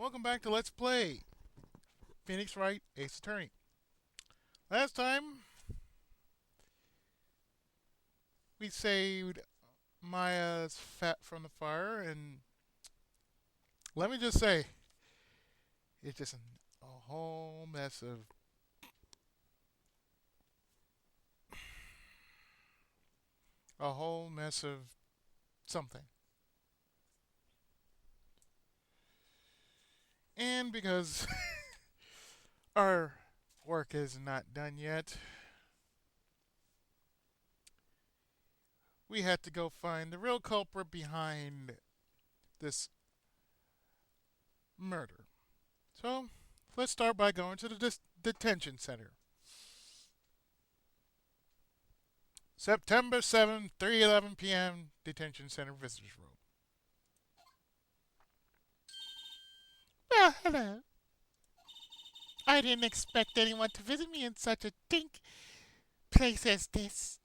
Welcome back to Let's Play Phoenix Wright Ace Attorney. Last time, we saved Maya's fat from the fire, and let me just say, it's just a whole mess of something. And because our work is not done yet, we had to go find the real culprit behind this murder. So, let's start by going to the detention center. September 7th, 3:11 p.m., detention center visitors room. Well, hello. I didn't expect anyone to visit me in such a dink place as this.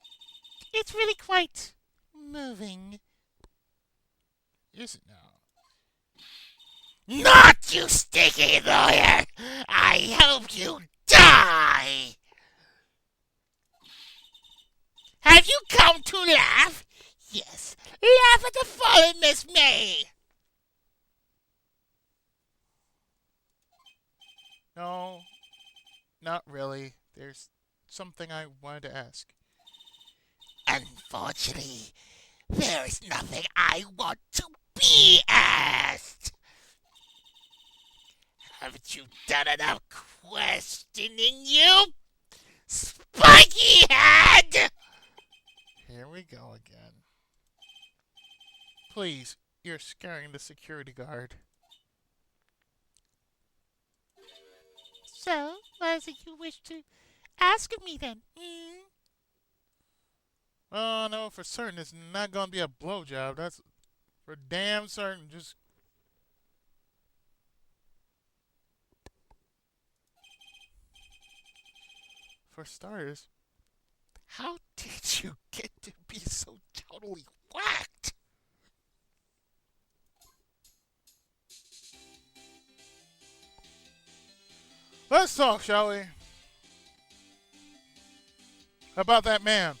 It's really quite moving. Is it now? Not you sticky lawyer! I hope you die! Have you come to laugh? Yes, laugh at the fallen Miss May! No, not really. There's something I wanted to ask. Unfortunately, there is nothing I want to be asked. Haven't you done enough questioning, you spiky head? Here we go again. Please, you're scaring the security guard. So, what is it you wish to ask of me then? Oh, no, for certain it's not going to be a blowjob. That's for damn certain. Just. For starters, how did you get to be so totally whacked? Let's talk, shall we? About that man.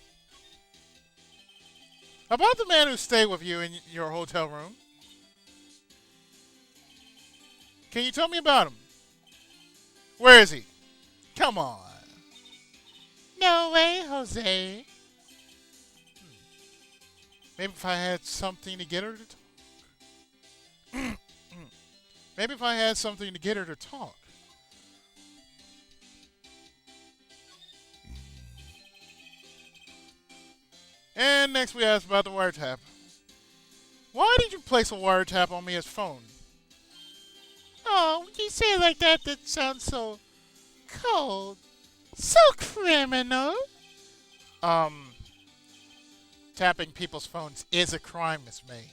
About the man who stayed with you in your hotel room. Can you tell me about him? Where is he? Come on. No way, Jose. Maybe if I had something to get her to talk. Maybe if I had something to get her to talk. And next we asked about the wiretap. Why did you place a wiretap on me as phone? Oh, when you say it like that, that sounds so cold. So criminal. Tapping people's phones is a crime, Miss May.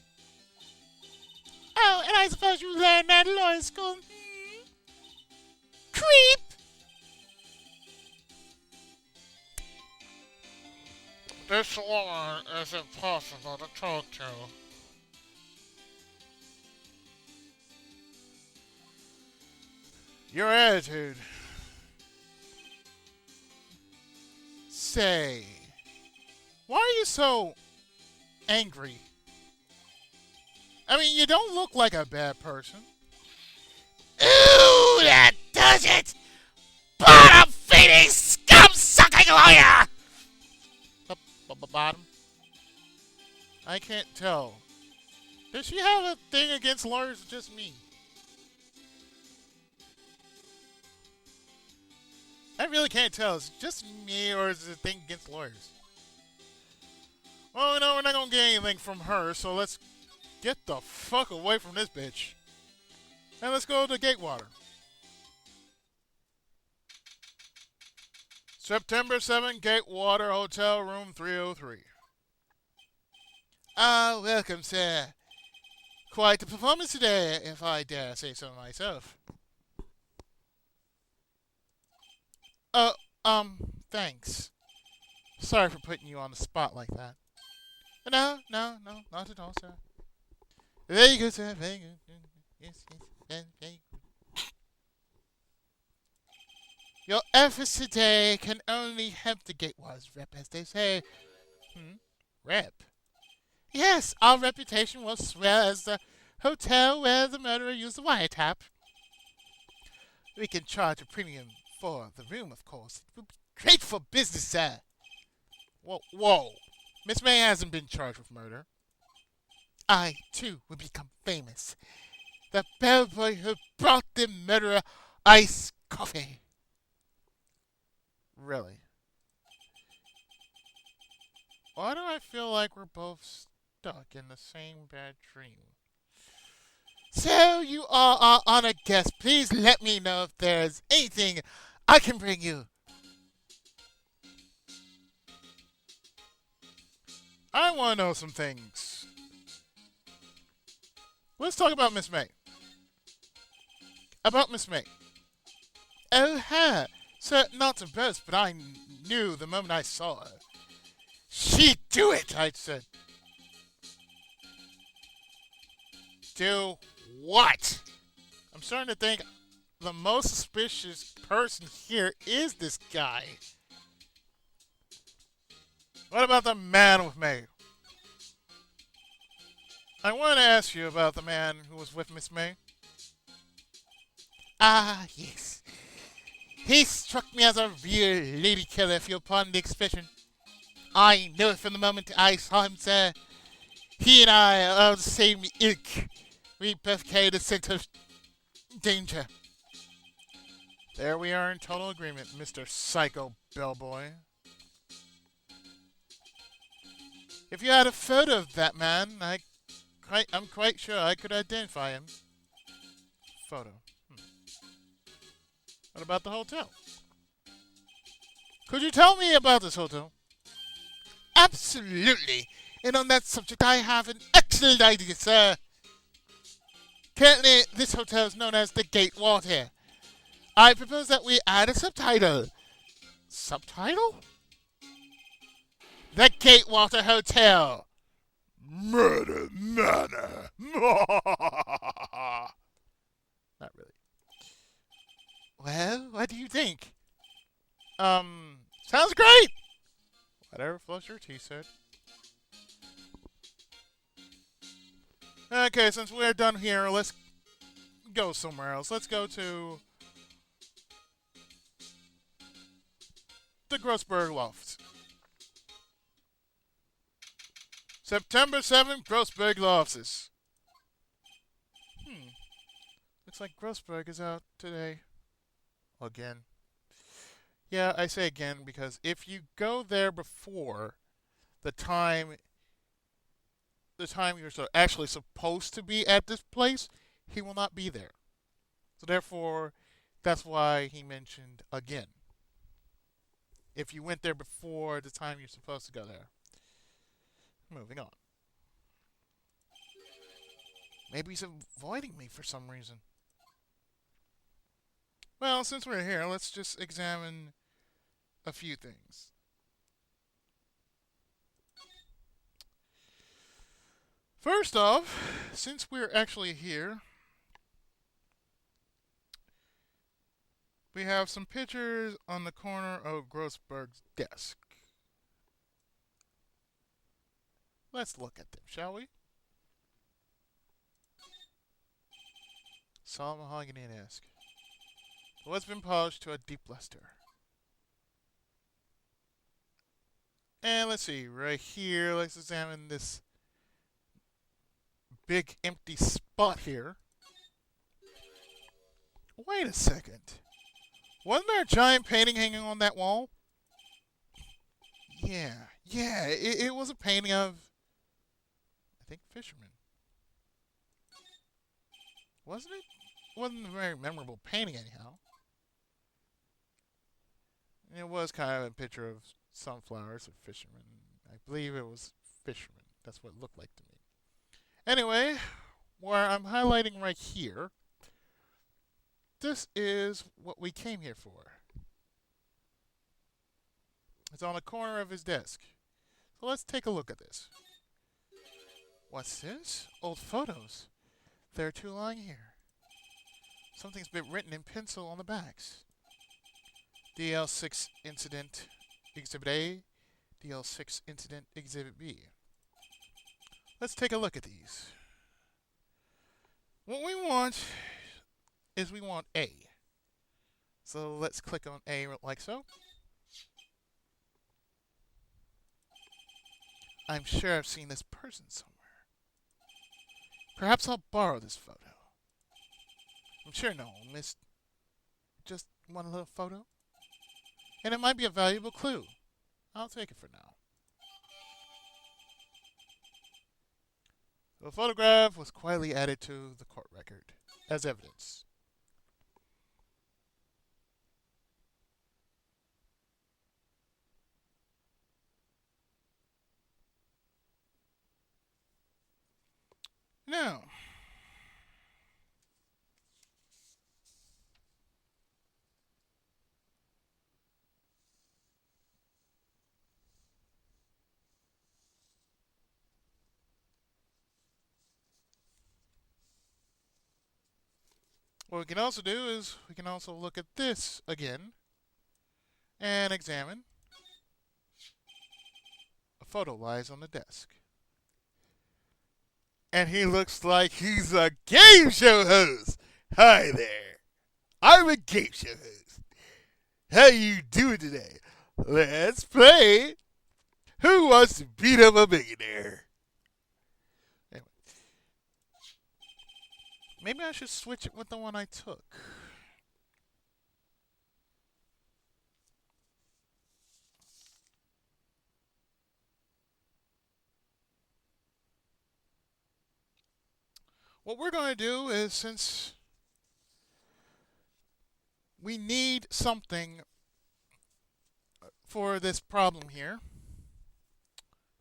Oh, and I suppose you learned that at law school. Creep! This woman is impossible to talk to. Your attitude. Say, why are you so angry? I mean, you don't look like a bad person. Ooh, that does it! Bottom-feeding, scum-sucking lawyer! Bottom? I can't tell. Does she have a thing against lawyers or just me? I really can't tell. Is it just me or is it a thing against lawyers? Well, no, we're not going to get anything from her, so let's get the fuck away from this bitch. And let's go to Gatewater. September 7th, Gatewater Hotel, room 303. Ah, welcome, sir. Quite the performance today, if I dare say so myself. Thanks. Sorry for putting you on the spot like that. No, not at all, sir. Very good, sir. Very good. Yes, very good. Your efforts today can only help the Gatewaters rep, as they say. Hmm? Rep? Yes, our reputation will swell as the hotel where the murderer used the wiretap. We can charge a premium for the room, of course. It would be great for business, sir. Whoa, whoa. Miss May hasn't been charged with murder. I, too, will become famous. The bellboy who brought the murderer iced coffee. Really? Why do I feel like we're both stuck in the same bad dream? So you are our honored guest. Please let me know if there's anything I can bring you. I want to know some things. Let's talk about Miss May. About Miss May. Oh, her. So, not to boast, but I knew the moment I saw her. She'd do it, I said. Do what? I'm starting to think the most suspicious person here is this guy. What about the man with May? I want to ask you about the man who was with Miss May. Ah, yes. He struck me as a real lady killer, if you'll pardon the expression. I know it from the moment I saw him, sir. He and I are the same ilk. We both carry the sense of danger. There we are in total agreement, Mr. Psycho Bellboy. If you had a photo of that man, I'm quite sure I could identify him. Photo. What about the hotel? Could you tell me about this hotel? Absolutely. And on that subject, I have an excellent idea, sir. Currently, this hotel is known as the Gatewater. I propose that we add a subtitle. Subtitle? The Gatewater Hotel. Murder Manor. Not really. Well, what do you think? Sounds great! Whatever floats your tea, said. Okay, since we're done here, let's go somewhere else. Let's go to the Grossberg Lofts. September 7th, Grossberg Lofts. Looks like Grossberg is out today. Again. Yeah, I say again because if you go there before the time you're actually supposed to be at this place, he will not be there. So therefore, that's why he mentioned again. If you went there before the time you're supposed to go there. Moving on. Maybe he's avoiding me for some reason. Well, since we're here, let's just examine a few things. First off, since we're actually here, we have some pictures on the corner of Grossberg's desk. Let's look at them, shall we? Solid mahogany-esque. The wood's been polished to a deep luster. And let's see, right here, let's examine this big empty spot here. Wait a second. Wasn't there a giant painting hanging on that wall? Yeah, it was a painting of, I think, fishermen. Wasn't it? Wasn't a very memorable painting anyhow. It was kind of a picture of sunflowers of fishermen. I believe it was fishermen. That's what it looked like to me. Anyway, where I'm highlighting right here, this is what we came here for. It's on the corner of his desk. So let's take a look at this. What's this? Old photos. There are two lying here. Something's been written in pencil on the backs. DL6 Incident Exhibit A, DL6 Incident Exhibit B. Let's take a look at these. What we want is we want A. So let's click on A like so. I'm sure I've seen this person somewhere. Perhaps I'll borrow this photo. I'm sure no one missed just one little photo. And it might be a valuable clue. I'll take it for now. The photograph was quietly added to the court record as evidence. Now, what we can also do is we can also look at this again and examine. A photo lies on the desk. And he looks like he's a game show host. Hi there. I'm a game show host. How you doing today? Let's play. Who wants to beat up a millionaire? Anyway. Maybe I should switch it with the one I took. What we're going to do is, since we need something for this problem here,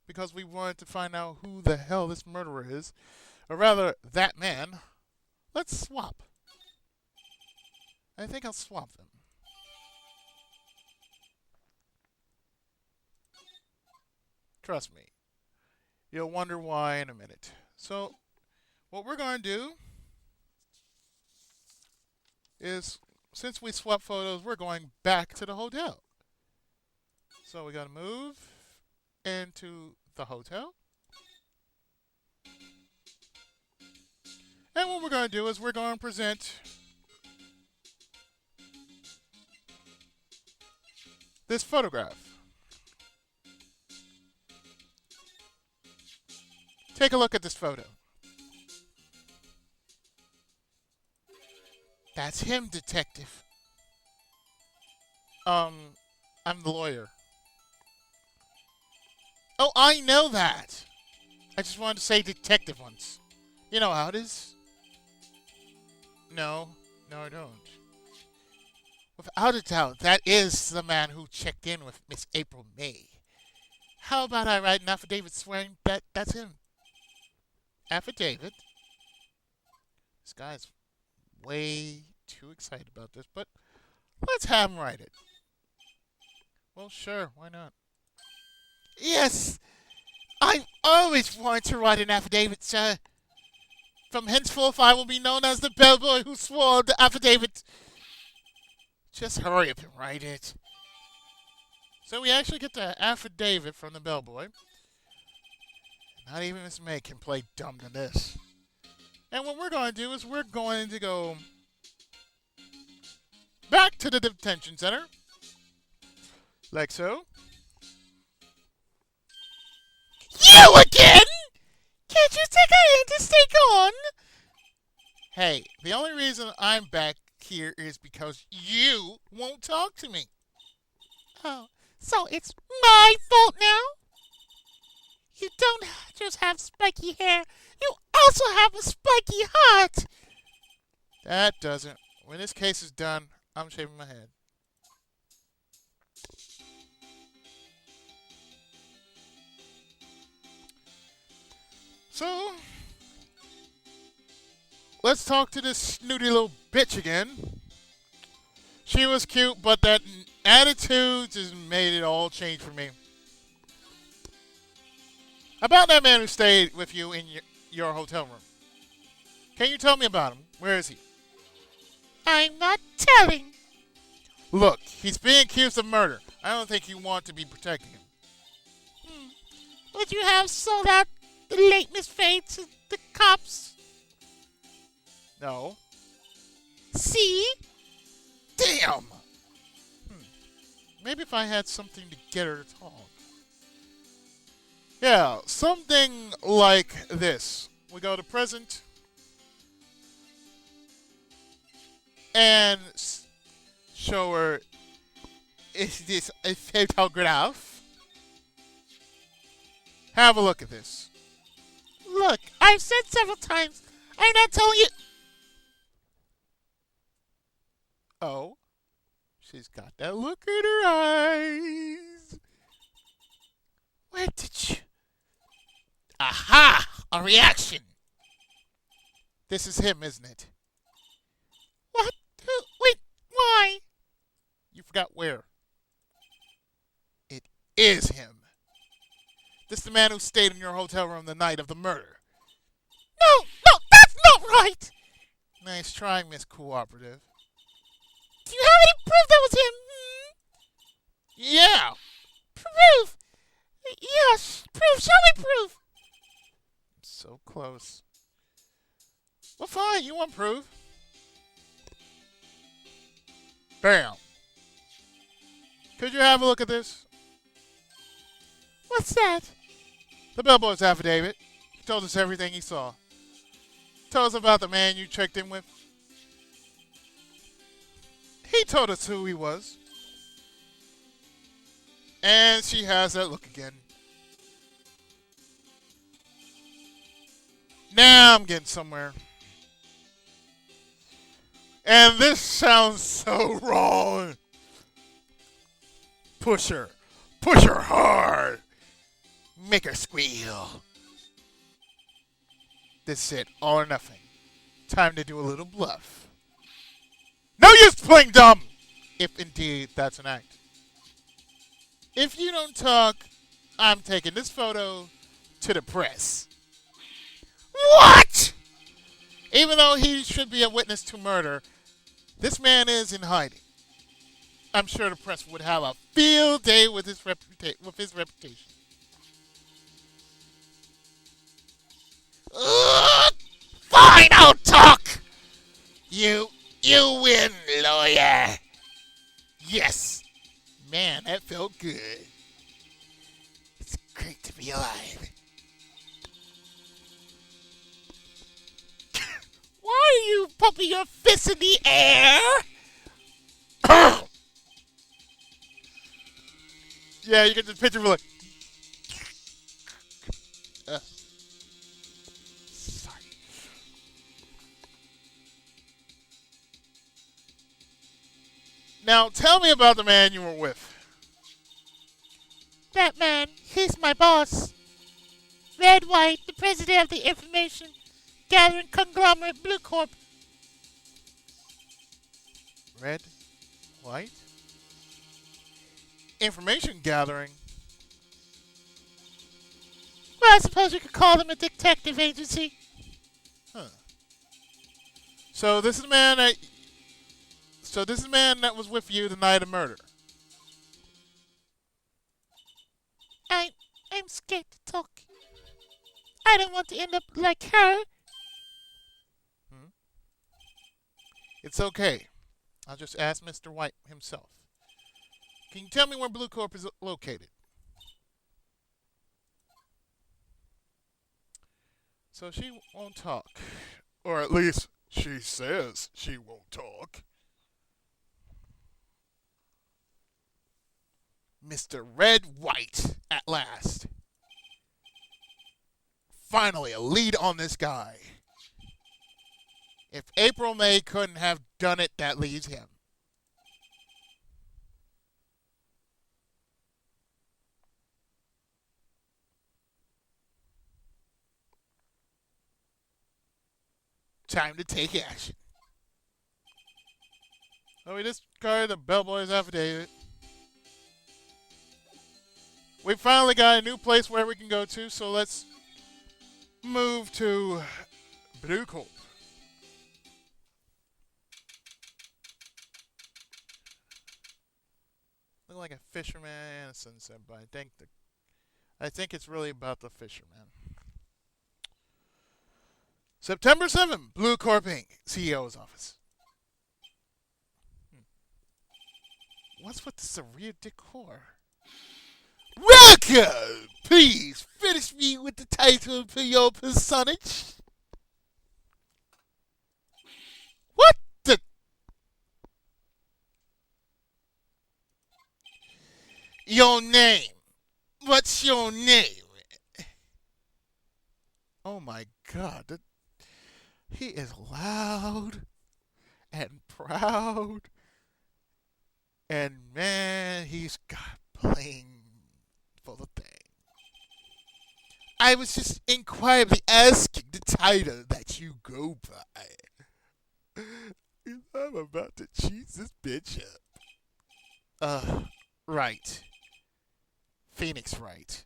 because we wanted to find out who the hell this murderer is, or rather, that man, let's swap. I think I'll swap them. Trust me. You'll wonder why in a minute. So, what we're going to do is, since we swapped photos, we're going back to the hotel. So we got to move into the hotel. And what we're going to do is we're going to present this photograph. Take a look at this photo. That's him, detective. I'm the lawyer. Oh, I know that. I just wanted to say detective once. You know how it is? No, I don't. Without a doubt, that is the man who checked in with Miss April May. How about I write an affidavit swearing that that's him? Affidavit? This guy's way too excited about this, but let's have him write it. Well, sure, why not? Yes! I've always wanted to write an affidavit, sir. From henceforth, I will be known as the bellboy who swore the affidavit. Just hurry up and write it. So we actually get the affidavit from the bellboy. Not even Miss May can play dumb to this. And what we're going to do is we're going to go back to the detention center. Like so. You again? Can't you take a hand to stay gone? Hey, the only reason I'm back here is because you won't talk to me. Oh, so it's my fault now? You don't just have spiky hair, you also have a spiky heart. That doesn't. When this case is done, I'm shaving my head. So, let's talk to this snooty little bitch again. She was cute, but that attitude just made it all change for me. About that man who stayed with you in your hotel room. Can you tell me about him? Where is he? I'm not telling. Look, he's being accused of murder. I don't think you want to be protecting him. Hmm. Would you have sold out the late Miss Faye to the cops? No. See? Damn! Maybe if I had something to get her to talk. Yeah, something like this. We go to present and show her, is this a photograph? Have a look at this. Look, I've said several times, I'm not telling you. Oh, she's got that look in her eyes. Where did you? Aha! A reaction. This is him, isn't it? What? Wait, why? You forgot where. It is him. This is the man who stayed in your hotel room the night of the murder. No, that's not right. Nice try, Miss Cooperative. Do you have any proof that was him? Yeah. Proof? Yes, proof. Show me proof. So close. Well, fine. You want proof? Bam. Could you have a look at this? What's that? The bellboy's affidavit. He told us everything he saw. Told us about the man you checked in with. He told us who he was. And she has that look again. Now I'm getting somewhere. And this sounds so wrong. Push her. Push her hard. Make her squeal. This is it. All or nothing. Time to do a little bluff. No use playing dumb! If indeed that's an act. If you don't talk, I'm taking this photo to the press. What? Even though he should be a witness to murder, this man is in hiding. I'm sure the press would have a field day with his reputation. Fine, I'll talk. You win, lawyer. Yes. Man, that felt good. It's great to be alive. Why are you pumping your fists in the air? Yeah, you get the picture of like. Sorry. Now, tell me about the man you were with. That man, he's my boss. Red White, the president of the information gathering conglomerate Blue Corp. Red? White? Information gathering? Well, I suppose you could call them a detective agency. Huh. So this is the man that was with you the night of murder. I'm scared to talk. I don't want to end up like her. It's okay. I'll just ask Mr. White himself. Can you tell me where Blue Corp is located? So she won't talk. Or at least she says she won't talk. Mr. Red White, at last. Finally, a lead on this guy. If April May couldn't have done it, that leaves him. Time to take action. So we discarded the bellboy's affidavit. We finally got a new place where we can go to, so let's move to Blue Corp. something like a fisherman and a sunset, but I think it's really about the fisherman. September 7th, Blue Corp Inc. CEO's office. What's with the surreal decor? Welcome! Please finish me with the title for your personage. What the? Your name. What's your name? Oh my god. He is loud and proud. And man, he's got playing for the thing. I was just inquiringly asking the title that you go by. I'm about to cheese this bitch up. Right. Phoenix Wright.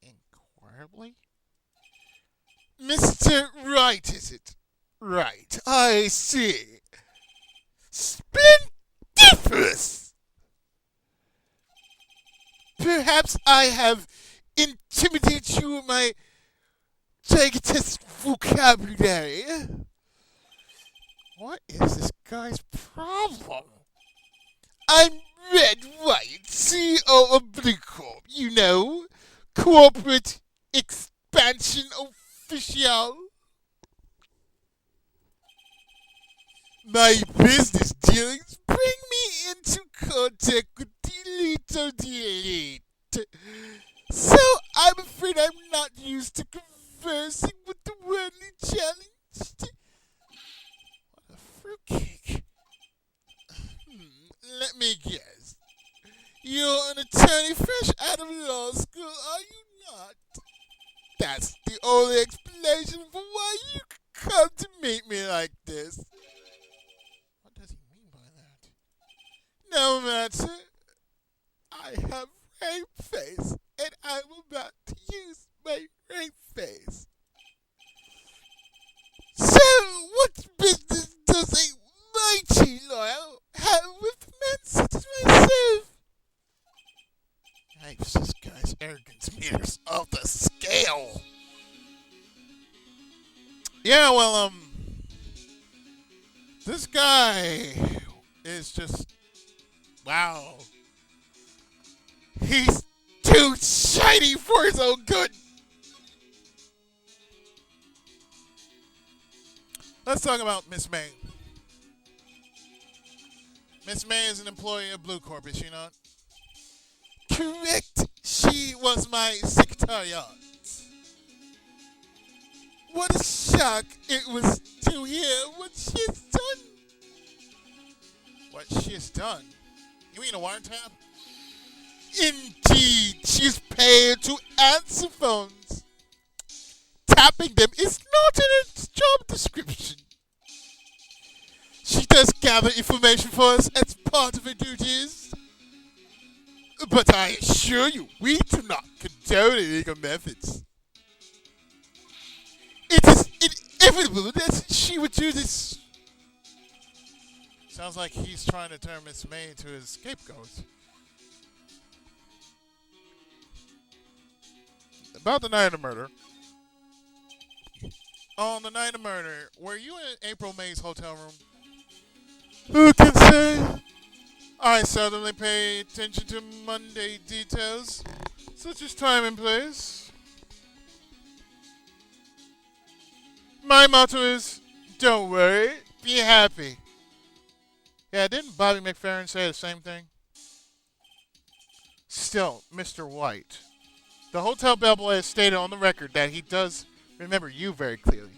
Inquirably? Mr. Wright, is it? Right, I see. Splendiferous! Perhaps I have intimidated you with my gigantesque vocabulary. What is this guy's problem? I'm Red White, CEO of Blue Corp. You know, corporate expansion official. My business dealings bring me into contact with delete. So I'm afraid I'm not used to conversing with the worldly challenged. What a fruitcake. Let me guess. You're an attorney fresh out of law school, are you not? That's the only explanation for why you come to meet me like this. What does he mean by that? No matter. I have rape face, and I'm about to use my rape face. So, what business does a mighty lawyer have with men such as myself? Yikes, this guy's arrogance meters off the scale. Yeah, well, this guy is just, wow. He's too shiny for his own good. Let's talk about Miss May. Miss May is an employee of Blue Corp, is she not? Correct. She was my secretariat. What a shock it was to hear what she has done. What she has done? You mean a wiretap? Indeed, she's paid to answer phones. Tapping them is not in her job description. She does gather information for us as part of her duties. But I assure you, we do not condone illegal methods. It is inevitable that she would do this. Sounds like he's trying to turn Miss May into his scapegoat. About the night of the murder. On the night of murder, were you in April May's hotel room? Who can say? I seldomly pay attention to Monday details, such as time and place. My motto is, don't worry, be happy. Yeah, didn't Bobby McFerrin say the same thing? Still, Mr. White. The hotel bellboy has stated on the record that he does remember you very clearly.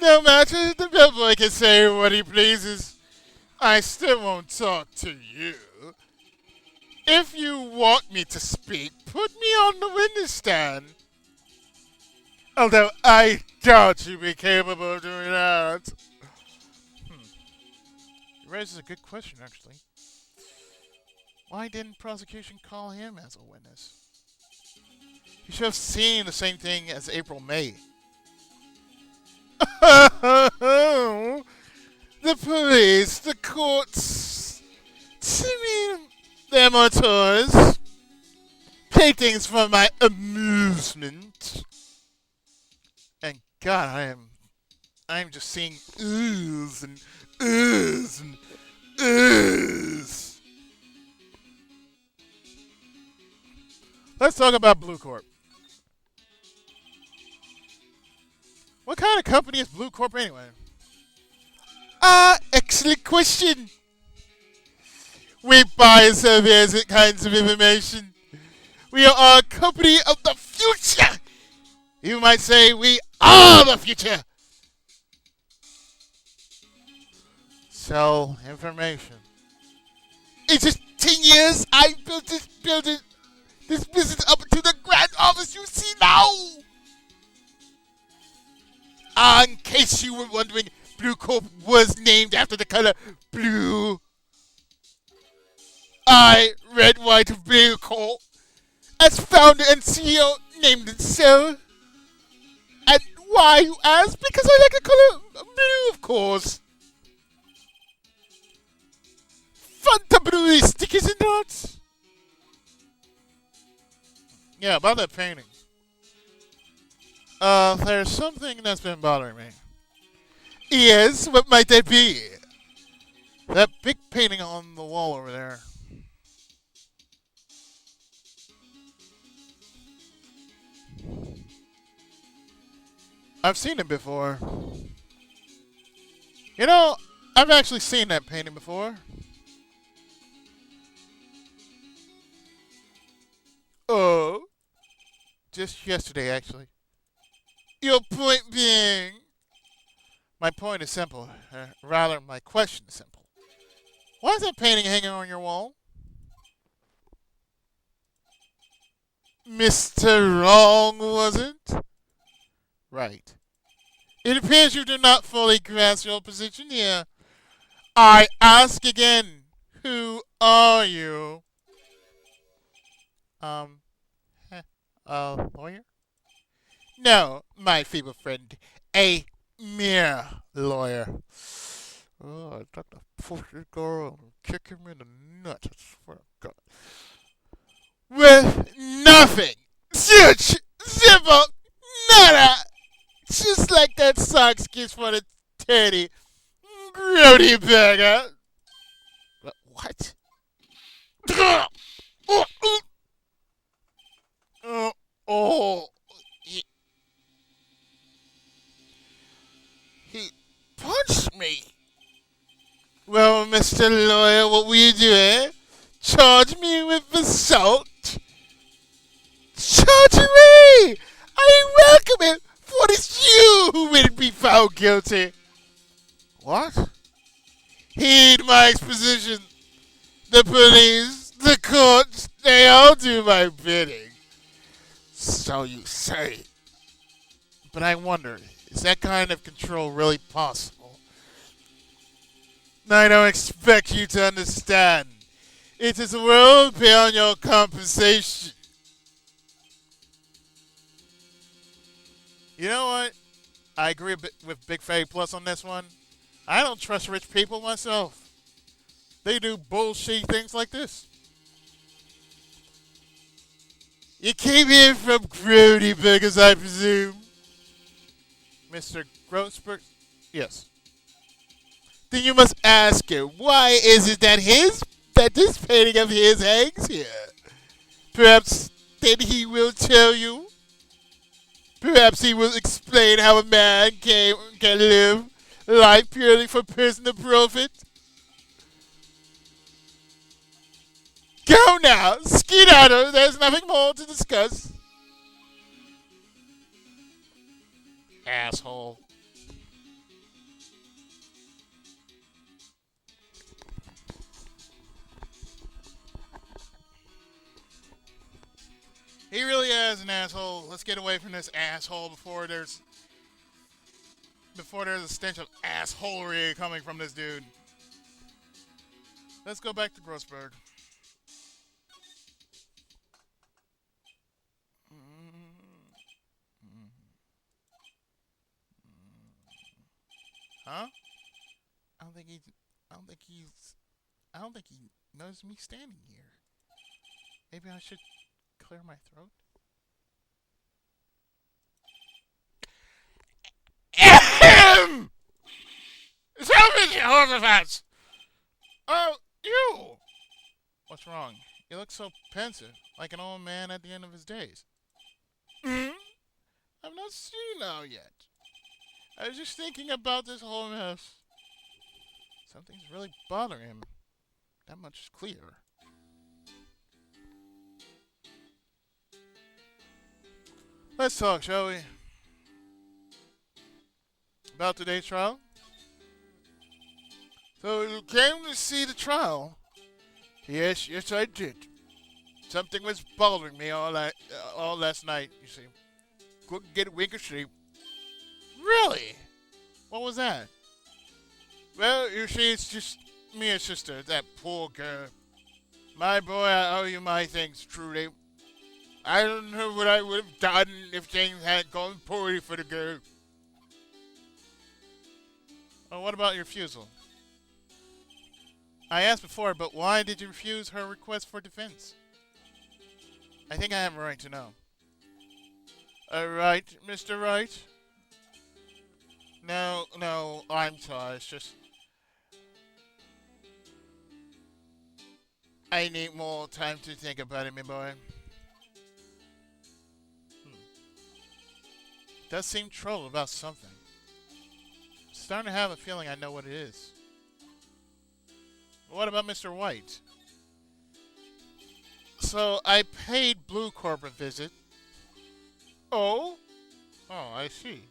No matter, the bellboy can say what he pleases. I still won't talk to you. If you want me to speak, put me on the witness stand. Although I doubt you'd be capable of doing that. He raises a good question, actually. Why didn't prosecution call him as a witness? He should have seen the same thing as April May. The police, the courts, amateurs, paintings for my amusement. And God, I'm just seeing oohs and oohs and oohs. Let's talk about Blue Corp. What kind of company is Blue Corp anyway? Excellent question. We buy and sell various kinds of information. We are a company of the future. You might say we are the future. Sell information. In just 10 years, I built this business up to the grand office you see now. In case you were wondering, Blue Corp was named after the color blue. I, Red, White, Blue Corp, as founder and CEO, named it so. And why, you ask? Because I like the color blue, of course. Fun to blue stickers and notes. Yeah, about that painting. There's something that's been bothering me. Yes, what might that be? That big painting on the wall over there. I've seen it before. You know, I've actually seen that painting before. Oh, just yesterday, actually. Your point being? My point is simple. Rather, my question is simple. Why is that painting hanging on your wall? Mr. Wrong, was it? Right. It appears you do not fully grasp your position here. I ask again, who are you? Um, a lawyer? No, my feeble friend, a mere lawyer. Oh, I got to push this girl and kick him in the nuts. I swear to God. With nothing. Zilch, zippo, nada. Just like that socks gives for the teddy. Grody beggar. What? Oh, oh, he, he punched me. Well, Mr. Lawyer, what will you do, eh? Charge me with assault? Charge me! I welcome it, for it is you who will be found guilty. What? Heed my exposition. The police, the courts, they all do my bidding. So you say. But I wonder, is that kind of control really possible? I don't expect you to understand. It is well beyond your compensation. You know what? I agree with Big Fatty Plus on this one. I don't trust rich people myself. They do bullshit things like this. You came here from Grody Burgers, I presume? Mr. Grossberg? Yes. Then you must ask him, why is it that this painting of his hangs here? Perhaps then he will tell you. Perhaps he will explain how a man can live life purely for personal profit. Go now, skedaddle. There's nothing more to discuss. Asshole. He really is an asshole. Let's get away from this asshole before there's a stench of assholery coming from this dude. Let's go back to Grossberg. Huh? I don't think he's. I don't think he. I don't think he knows me standing here. Maybe I should clear my throat? Ahem! Salvation Jehoshaphat! Oh, you! What's wrong? You look so pensive, like an old man at the end of his days. Hmm? I've not seen now yet. I was just thinking about this whole mess. Something's really bothering him. That much is clear. Let's talk, shall we? About today's trial? So you came to see the trial? Yes, I did. Something was bothering me all last night, you see. Couldn't get a wink of sleep. Really? What was that? Well, you see, it's just me and sister, that poor girl. My boy, I owe you my thanks, truly. I don't know what I would have done if things hadn't gone poorly for the girl. Well, what about your refusal? I asked before, but why did you refuse her request for defense? I think I have a right to know. A right, Mr. Wright? No, I'm sorry. It's just I need more time to think about it, my boy. Does seem troubled about something. Starting to have a feeling I know what it is. What about Mr. White? So I paid Blue Corp a visit. Oh? Oh, I see.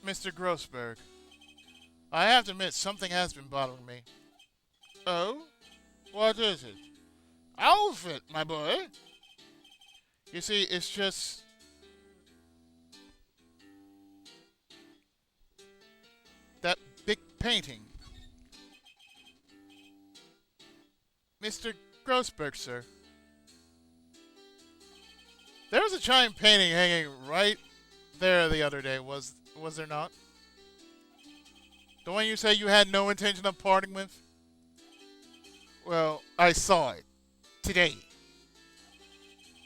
Mr. Grossberg, I have to admit something has been bothering me. Oh? What is it? Outfit, my boy. You see, it's just that big painting. Mr. Grossberg, sir. There was a giant painting hanging right there the other day, was there not? The one you said you had no intention of parting with? Well, I saw it. Today.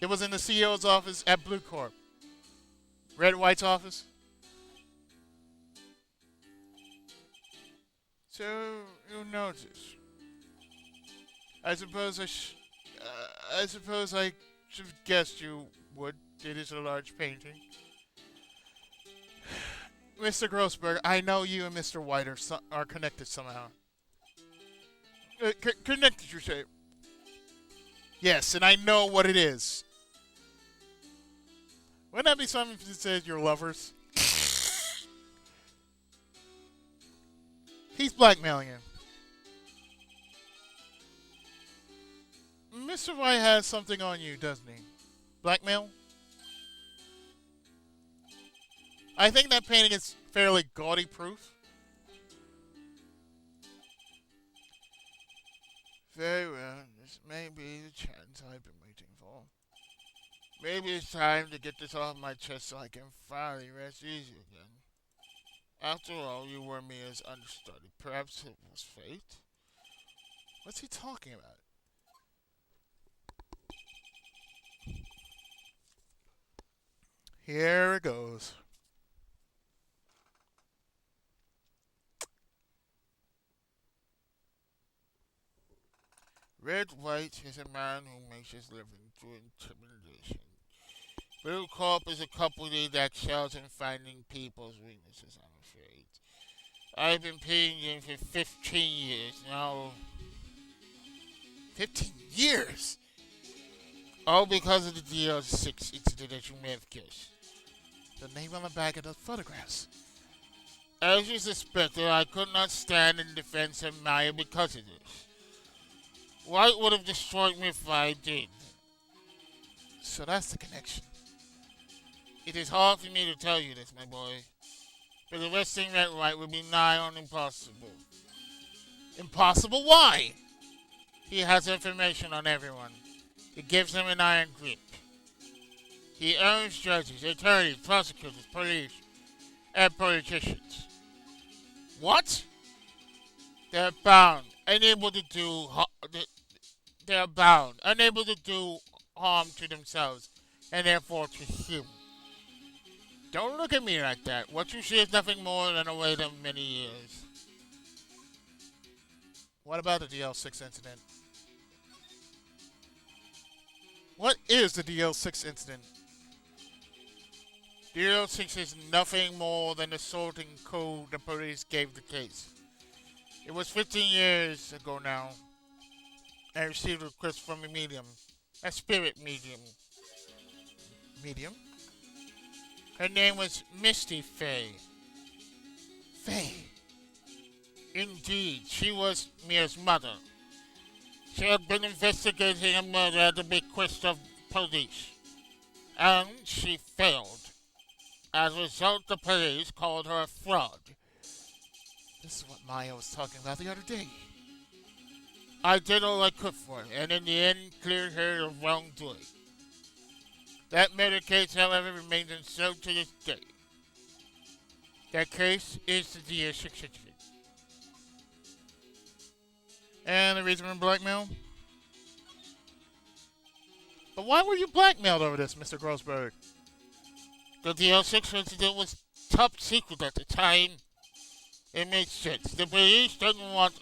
It was in the CEO's office at Blue Corp. Red White's office. So, you noticed. I suppose I should have guessed you would. It is a large painting. Mr. Grossberg, I know you and Mr. White are connected somehow. Connected, you say? Yes, and I know what it is. Wouldn't that be something if it said you're lovers? He's blackmailing you. Mr. White has something on you, doesn't he? Blackmail? I think that painting is fairly gaudy proof. Very well. This may be the chance I've been waiting for. Maybe it's time to get this off my chest so I can finally rest easy again. After all, you were me as understudy. Perhaps it was fate? What's he talking about? Here it goes. Red White is a man who makes his living through intimidation. Blue Corp is a company that excels in finding people's weaknesses, I'm afraid. I've been paying them for 15 years now. 15 years? All because of the DL6 incident that you may have guessed. The name on the back of the photographs. As you suspected, I could not stand in defense of Maya because of this. White would have destroyed me if I did. So that's the connection. It is hard for me to tell you this, my boy. But arresting Red White would be nigh on impossible. Impossible? Why? He has information on everyone. It gives him an iron grip. He owns judges, attorneys, prosecutors, police, and politicians. What? They're bound, unable to do They are bound, unable to do harm to themselves, and therefore to you. Don't look at me like that. What you see is nothing more than a wait of many years. What about the DL6 incident? What is the DL6 incident? DL6 is nothing more than the sorting code the police gave the case. It was 15 years ago now. I received a request from a medium, a spirit medium. Medium? Her name was Misty Fay. Fay. Indeed, she was Mia's mother. She had been investigating a murder at the bequest of police, and she failed. As a result, the police called her a fraud. This is what Maya was talking about the other day. I did all I could for her, and in the end cleared her of wrongdoing. That murder case, however, remains unsolved to this day. That case is the DL6 incident. And the reason for blackmail? But why were you blackmailed over this, Mr. Grossberg? The DL6 incident was top secret at the time. It made sense. The police didn't want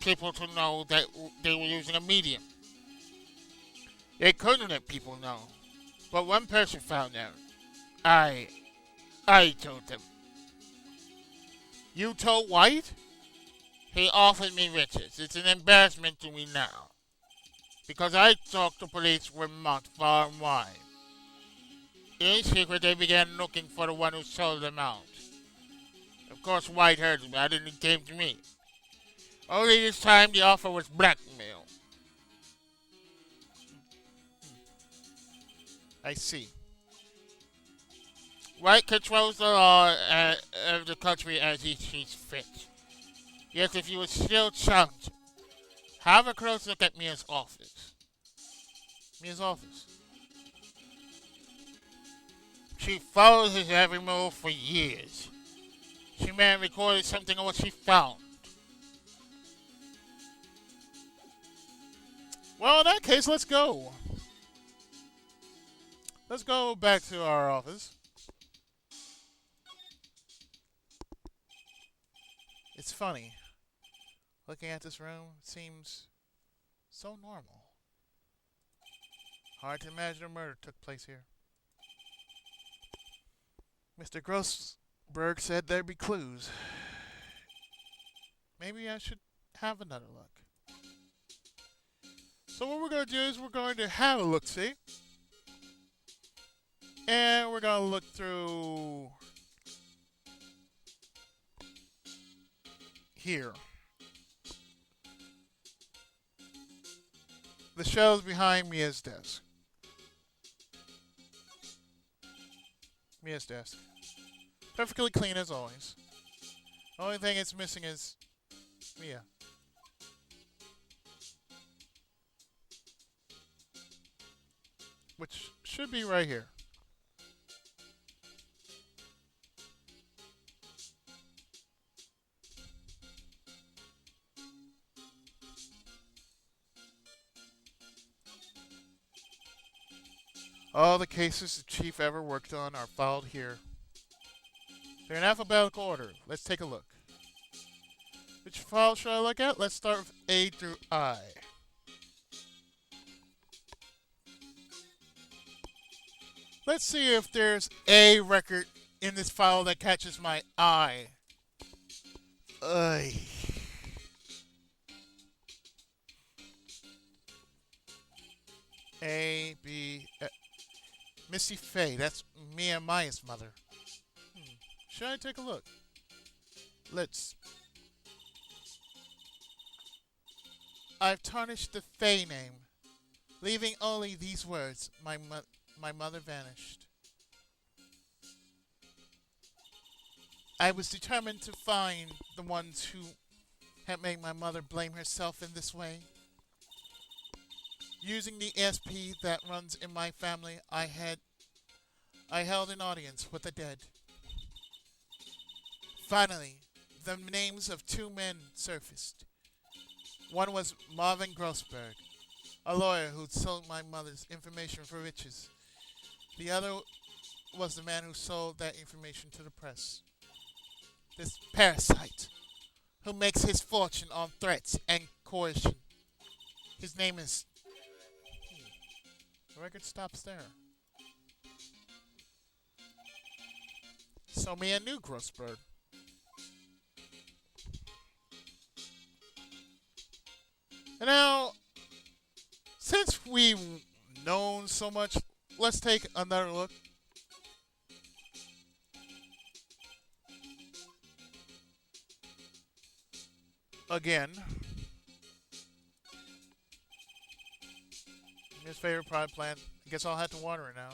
people to know that they were using a medium. They couldn't let people know. But one person found out. I told them. You told White? He offered me riches. It's an embarrassment to me now. Because I thought the police were marked far and wide. In secret, they began looking for the one who sold them out. Of course, White heard about it and it came to me. Only this time, the offer was blackmail. I see. Wright controls the law of the country as he sees fit. Yet if you would still challenge it, have a close look at Mia's office. Mia's office. She followed his every move for years. She may have recorded something of what she found. Well, in that case, let's go. Let's go back to our office. It's funny. Looking at this room, it seems so normal. Hard to imagine a murder took place here. Mr. Grossberg said there'd be clues. Maybe I should have another look. So what we're going to do is we're going to have a look-see. And we're going to look through here. The shelves behind Mia's desk. Mia's desk. Perfectly clean as always. The only thing it's missing is Mia. Which should be right here. All the cases the chief ever worked on are filed here. They're in alphabetical order. Let's take a look. Which file should I look at? Let's start with A through I. Let's see if there's a record in this file that catches my eye. Ugh. A, B, Missy Faye. That's Mia Maya's mother. Should I take a look? Let's. I've tarnished the Faye name, leaving only these words. My mother vanished. I was determined to find the ones who had made my mother blame herself in this way. Using the SP that runs in my family, I held an audience with the dead. Finally, the names of two men surfaced. One was Marvin Grossberg, a lawyer who sold my mother's information for riches. The other was the man who sold that information to the press. This parasite who makes his fortune on threats and coercion. His name is... The record stops there. So me a new gross bird. And now, since we've known so much, let's take another look. Again. His favorite private plant. I guess I'll have to water it now.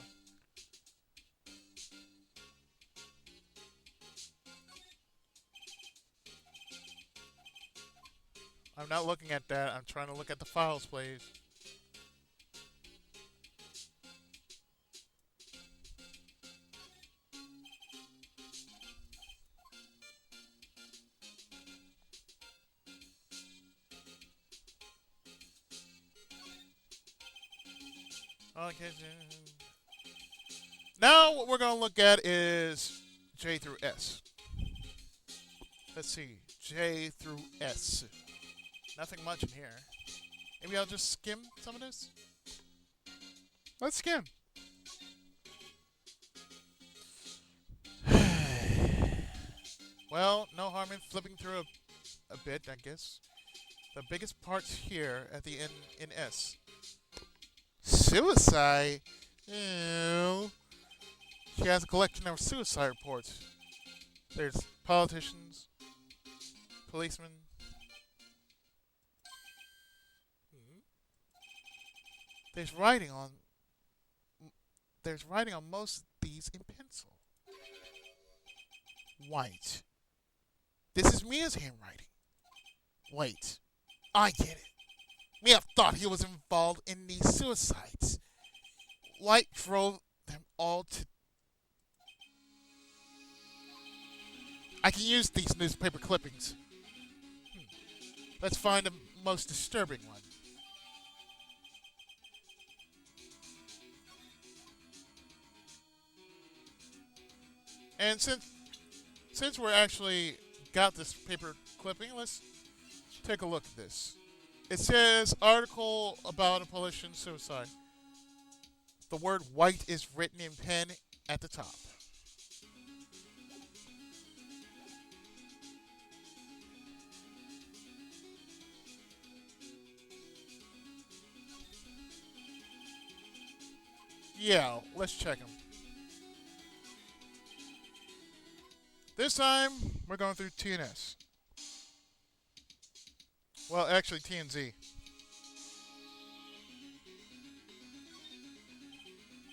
I'm not looking at that. I'm trying to look at the files, please. Okay. Now what we're going to look at is J through S. Let's see. J through S. Nothing much in here. Maybe I'll just skim some of this? Let's skim. Well, no harm in flipping through a bit, I guess. The biggest parts here at the end in S. Suicide? Ew. She has a collection of suicide reports. There's politicians, policemen. There's writing on most of these in pencil. White. This is Mia's handwriting. Wait. I get it. Mia thought he was involved in these suicides. White drove them all to... I can use these newspaper clippings. Let's find the most disturbing one. And since we're actually got this paper clipping, let's take a look at this. It says article about a politician suicide. The word white is written in pen at the top. Yeah, let's check them. This time, we're going through T and S. Well, actually, T and Z.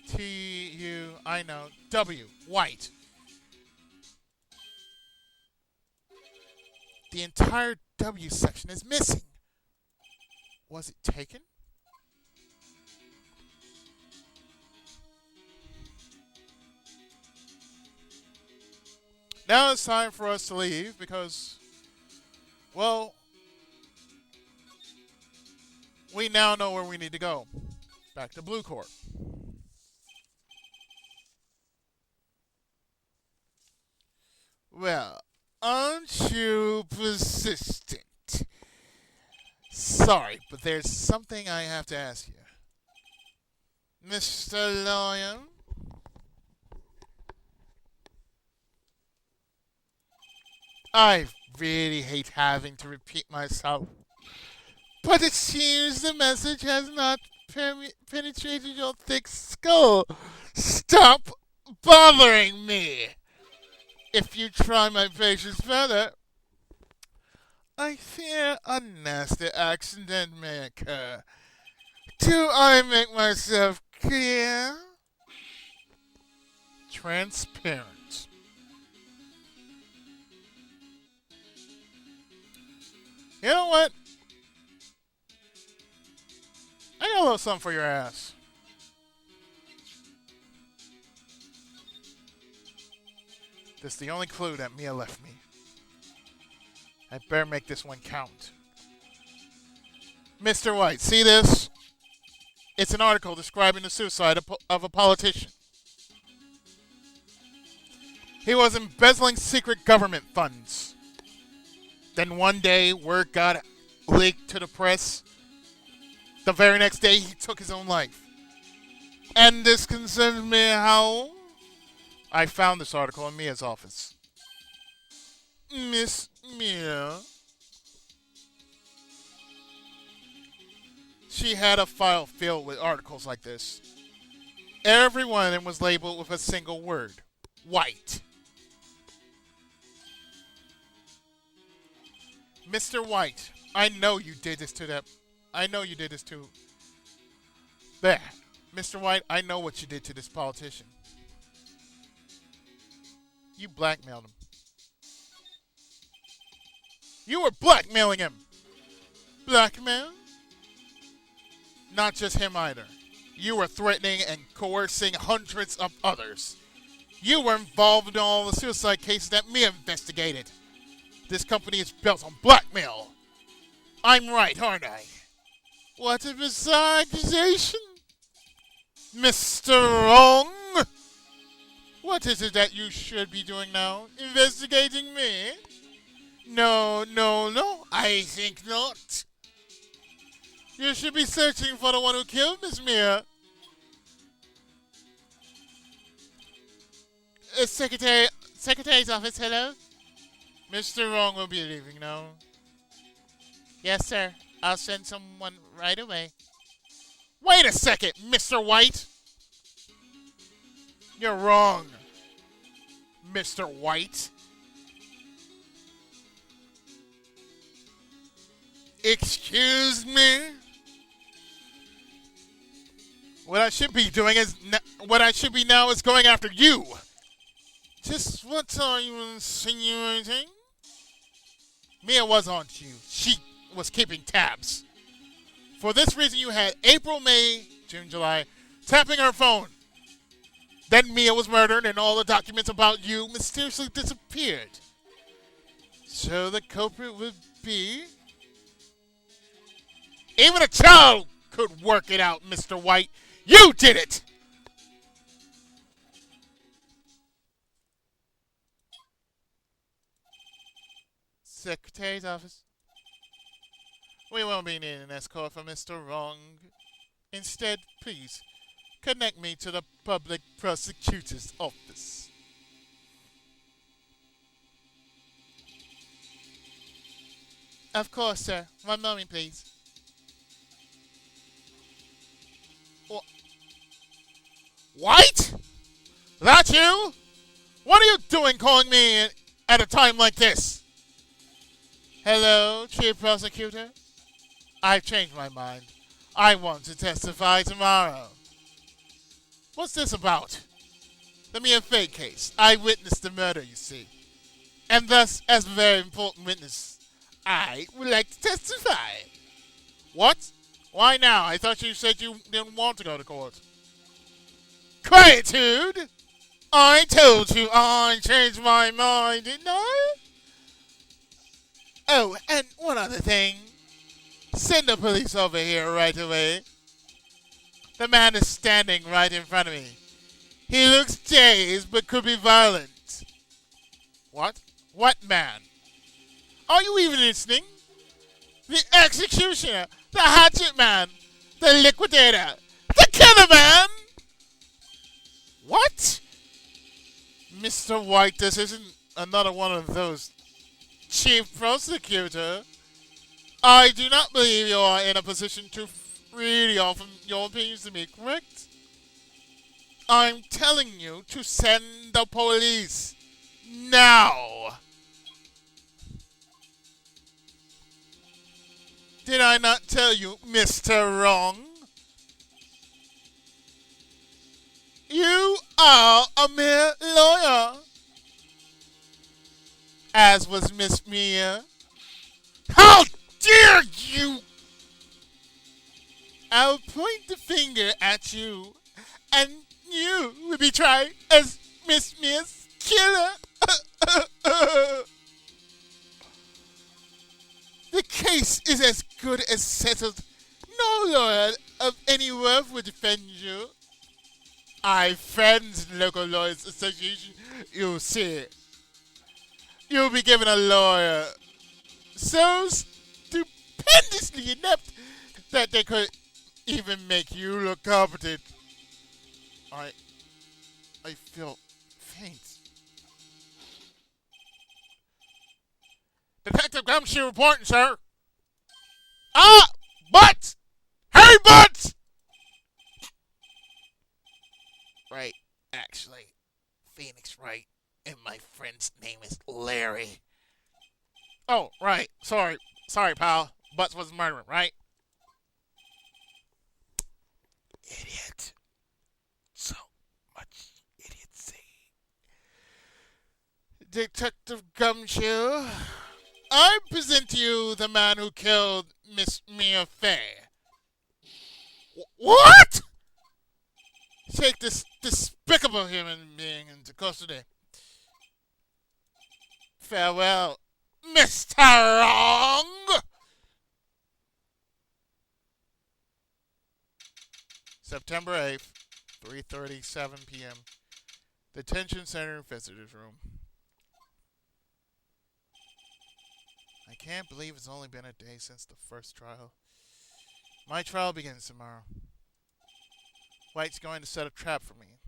T, U, I know. W, white. The entire W section is missing. Was it taken? Now it's time for us to leave because, well, we now know where we need to go. Back to Blue Corp. Well, aren't you persistent? Sorry, but there's something I have to ask you. Mr. Lawyer? I really hate having to repeat myself, but it seems the message has not penetrated your thick skull. Stop bothering me! If you try my patience further, I fear a nasty accident may occur. Do I make myself clear? Transparent. You know what? I got a little something for your ass. This is the only clue that Mia left me. I better make this one count. Mr. White, see this? It's an article describing the suicide of a politician. He was embezzling secret government funds. Then one day, word got leaked to the press. The very next day, he took his own life. And this concerns me how? I found this article in Mia's office. Miss Mia. She had a file filled with articles like this. Every one of them was labeled with a single word. White. Mr. White, I know you did this to them. I know you did this to... There. Mr. White, I know what you did to this politician. You blackmailed him. You were blackmailing him. Blackmail? Not just him either. You were threatening and coercing hundreds of others. You were involved in all the suicide cases that Mia investigated. This company is built on blackmail. I'm right, aren't I? What a bizarre accusation. Mr. Wrong. What is it that you should be doing now? Investigating me? No. I think not. You should be searching for the one who killed Miss Mia. Secretary's office, hello? Mr. Wrong will be leaving now. Yes, sir. I'll send someone right away. Wait a second, Mr. White. You're wrong, Mr. White. Excuse me? What I should be now is going after you. Just what are you insinuating? Mia was on to you. She was keeping tabs. For this reason, you had April, May, June, July tapping her phone. Then Mia was murdered and all the documents about you mysteriously disappeared. So the culprit would be... Even a child could work it out, Mr. White. You did it! Secretary's office. We won't be needing an escort for Mr. Wrong. Instead, please, connect me to the public prosecutor's office. Of course, sir. One moment, please. White? That you? What are you doing calling me at a time like this? Hello, Chief Prosecutor? I've changed my mind. I want to testify tomorrow. What's this about? The Mia Fake case. I witnessed the murder, you see. And thus, as a very important witness, I would like to testify. What? Why now? I thought you said you didn't want to go to court. Quietude! I told you I changed my mind, didn't I? Oh, and one other thing. Send the police over here right away. The man is standing right in front of me. He looks dazed but could be violent. What? What man? Are you even listening? The executioner, the hatchet man, the liquidator, the killer man! What? Mr. White, this isn't another one of those. Chief Prosecutor, I do not believe you are in a position to freely offer your opinions to me, correct? I'm telling you to send the police. Now! Did I not tell you, Mr. Wrong? You are a mere lawyer. As was Miss Mia. How dare you! I'll point the finger at you, and you will be tried as Miss Mia's killer. The case is as good as settled. No lawyer of any worth will defend you. I friends in local lawyers association. You'll see. You'll be given a lawyer so stupendously inept that they could even make you look competent. I I feel faint. Detective Gumshoe reporting, sir. Ah! Butts! Hey, Butts! Right, actually, Phoenix Wright, and my friend's name is Larry. Oh, right. Sorry, pal. Butts was murdering, right? Idiot. So much idiocy. Detective Gumshoe, I present to you the man who killed Miss Mia Fey. What? Take this despicable human being into custody. Farewell, Mr. Wrong! September 8th, 3:37 p.m. Detention Center Visitors Room. I can't believe it's only been a day since the first trial. My trial begins tomorrow. White's going to set a trap for me.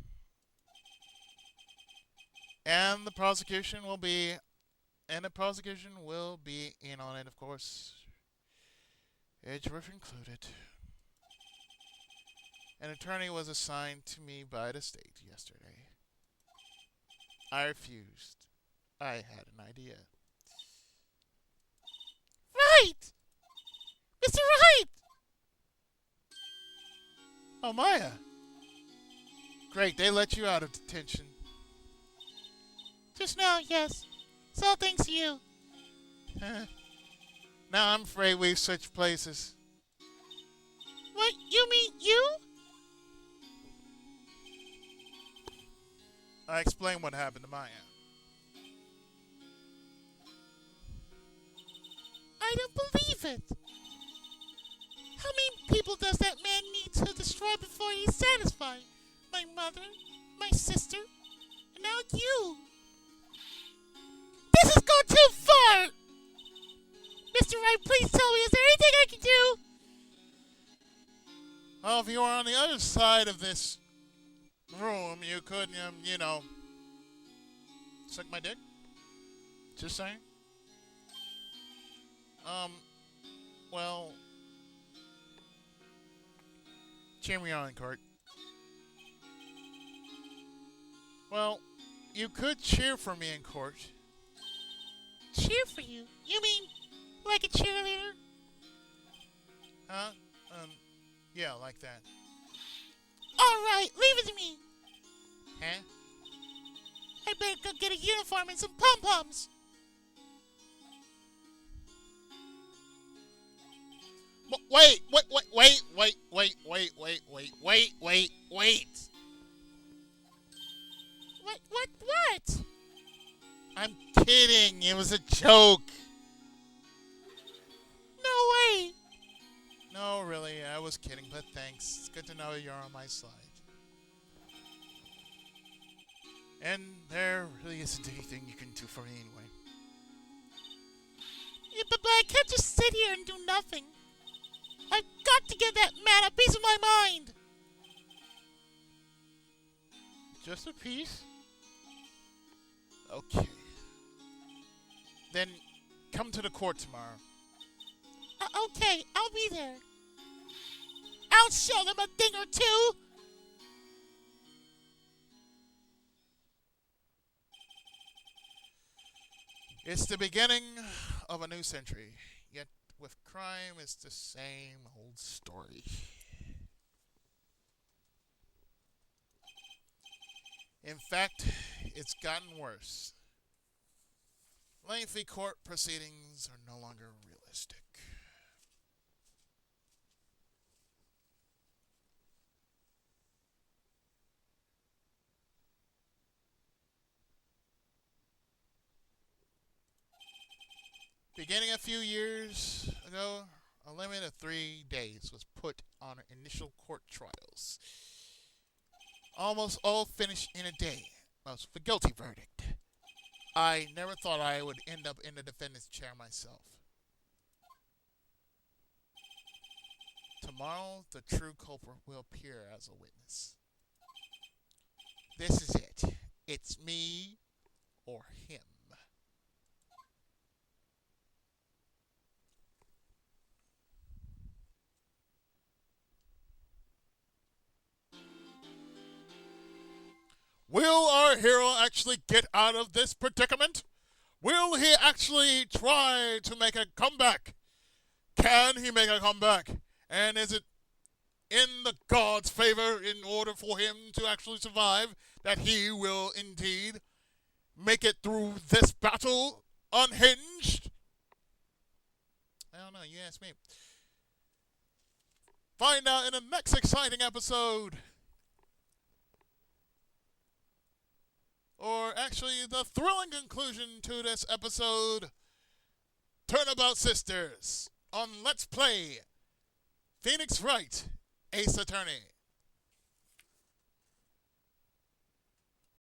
And the prosecution will be in on it, of course. Age group included. An attorney was assigned to me by the state yesterday. I refused. I had an idea. Right! Mr. Wright! Oh, Maya. Great, they let you out of detention. Just now, yes. It's all thanks to you. Now I'm afraid we've switched places. What, you mean you? I explained what happened to Maya. I don't believe it. How many people does that man need to destroy before he's satisfied? My mother, my sister, and now you. This has gone too far! Mr. Wright, please tell me, is there anything I can do? Well, if you were on the other side of this room, you could, suck my dick? Just saying. Well, cheer me on, Kurt. Well, you could cheer for me in court. Cheer for you? You mean like a cheerleader? Huh? Yeah, like that. Alright, leave it to me. Huh? I better go get a uniform and some pom-poms. Wait. What? I'm kidding. It was a joke. No way. No, really, I was kidding, but thanks. It's good to know you're on my side. And there really isn't anything you can do for me anyway. Yeah, but I can't just sit here and do nothing. I've got to give that man a piece of my mind. Just a piece? Okay. Then come to the court tomorrow. Okay, I'll be there. I'll show them a thing or two. It's the beginning of a new century, yet with crime it's the same old story. In fact, it's gotten worse. Lengthy court proceedings are no longer realistic. Beginning a few years ago, A limit of 3 days was put on initial court trials. Almost all finished in a day. Most with a guilty verdict. I never thought I would end up in the defendant's chair myself. Tomorrow, the true culprit will appear as a witness. This is it. It's me or him. Will our hero actually get out of this predicament? Will he actually try to make a comeback? Can he make a comeback? And is it in the gods' favor in order for him to actually survive that he will indeed make it through this battle unhinged? I don't know, you ask me. Find out in the next exciting episode. Or actually, the thrilling conclusion to this episode. Turnabout Sisters on Let's Play Phoenix Wright, Ace Attorney.